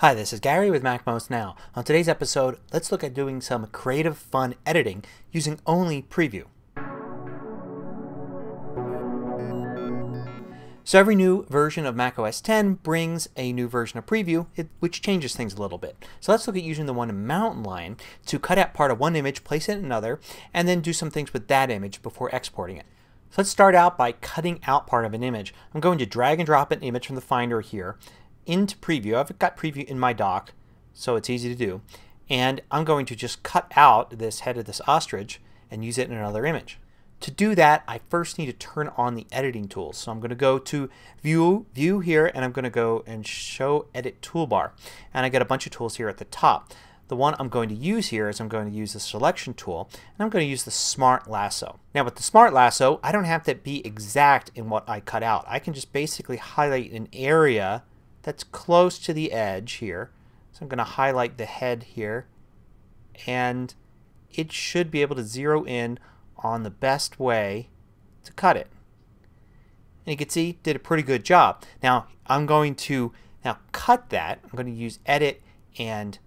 Hi, this is Gary with MacMost Now. On today's episode, let's look at doing some creative, fun editing using only Preview. So every new version of macOS 10 brings a new version of Preview, which changes things a little bit. So let's look at using the one in Mountain Lion to cut out part of one image, place it in another, and then do some things with that image before exporting it. So let's start out by cutting out part of an image. I'm going to drag and drop an image from the Finder here into Preview. I've got Preview in my dock, so it's easy to do. And I'm going to just cut out this head of this ostrich and use it in another image. To do that, I first need to turn on the editing tools. So I'm going to go to View here, and I'm going to go and Show Edit Toolbar. And I get a bunch of tools here at the top. The one I'm going to use here is I'm going to use the Selection tool, and I'm going to use the Smart Lasso. Now with the Smart Lasso, I don't have to be exact in what I cut out. I can just basically highlight an area that's close to the edge here. So I'm going to highlight the head here, and it should be able to zero in on the best way to cut it. And you can see did a pretty good job. Now I'm going to cut that. I'm going to use Edit and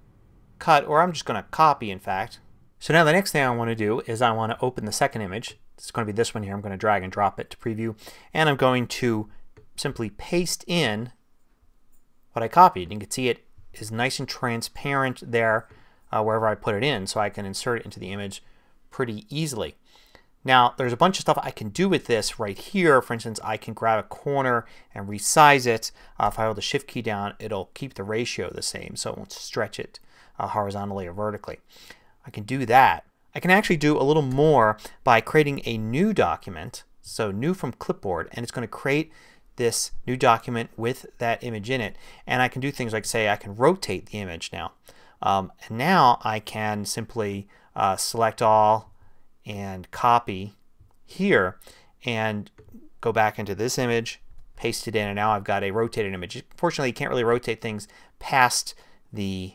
Cut, or I'm just going to copy in fact. So now the next thing I want to do is I want to open the second image. It's going to be this one here. I'm going to drag and drop it to Preview, and I'm going to simply paste in what I copied. You can see it is nice and transparent there wherever I put it in, so I can insert it into the image pretty easily. Now there's a bunch of stuff I can do with this right here. For instance, I can grab a corner and resize it. If I hold the Shift key down, it'll keep the ratio the same, so it won't stretch it horizontally or vertically. I can do that. I can actually do a little more by creating a new document. So new from Clipboard, and it's going to create this new document with that image in it. And I can do things like, say, I can rotate the image now. And now I can simply select all and copy here and go back into this image, paste it in, and now I've got a rotated image. Fortunately, you can't really rotate things past the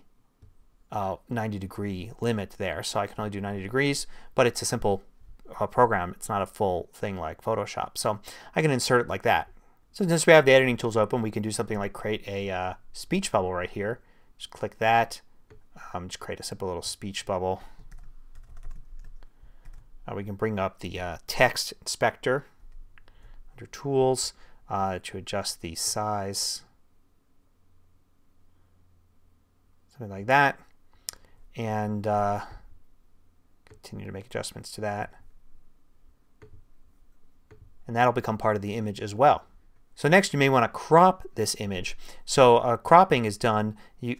90-degree limit there, so I can only do 90 degrees, but it's a simple program. It's not a full thing like Photoshop. So I can insert it like that. So since we have the editing tools open, we can do something like create a speech bubble right here. Just click that. Just create a simple little speech bubble. We can bring up the text inspector under tools to adjust the size. Something like that. And continue to make adjustments to that. And that'll become part of the image as well. So next you may want to crop this image. So cropping is done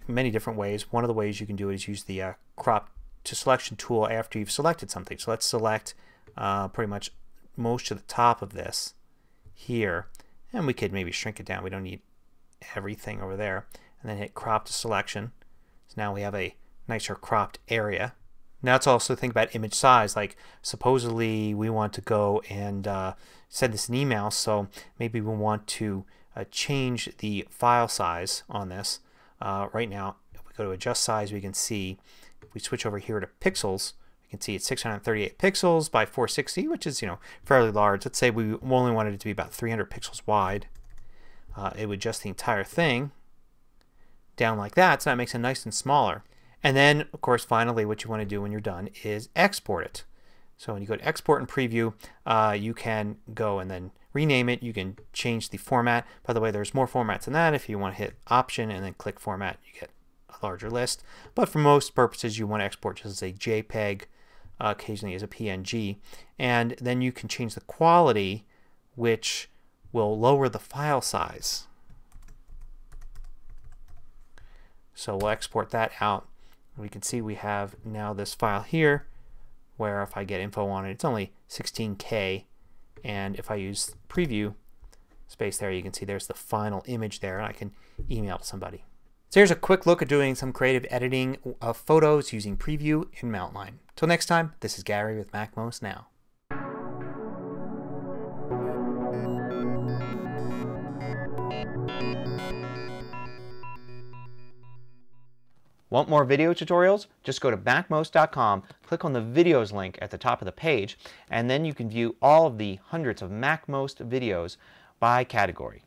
many different ways. One of the ways you can do it is use the crop to selection tool after you've selected something. So let's select pretty much most of the top of this here, and we could maybe shrink it down. We don't need everything over there. And then hit crop to selection. So now we have a nicer cropped area. Now let's also think about image size. Like supposedly we want to go and send this an email, so maybe we want to change the file size on this. Right now if we go to adjust size, we can see if we switch over here to pixels, we can see it's 638 pixels by 460, which is fairly large. Let's say we only wanted it to be about 300 pixels wide. It would adjust the entire thing down like that, so that makes it nice and smaller. And then of course finally what you want to do when you're done is export it. So when you go to export and preview, you can go and then rename it. You can change the format. By the way, there's more formats than that. If you want to hit option and then click format, you get a larger list. But for most purposes you want to export just as a JPEG, occasionally as a PNG. And then you can change the quality, which will lower the file size. So we'll export that out. We can see we have now this file here where if I get info on it, it's only 16K, and if I use preview space there, you can see there's the final image there, and I can email to somebody. So here's a quick look at doing some creative editing of photos using Preview in Mountain Lion. Till next time, this is Gary with MacMost Now. Want more video tutorials? Just go to MacMost.com, click on the videos link at the top of the page, and then you can view all of the hundreds of MacMost videos by category.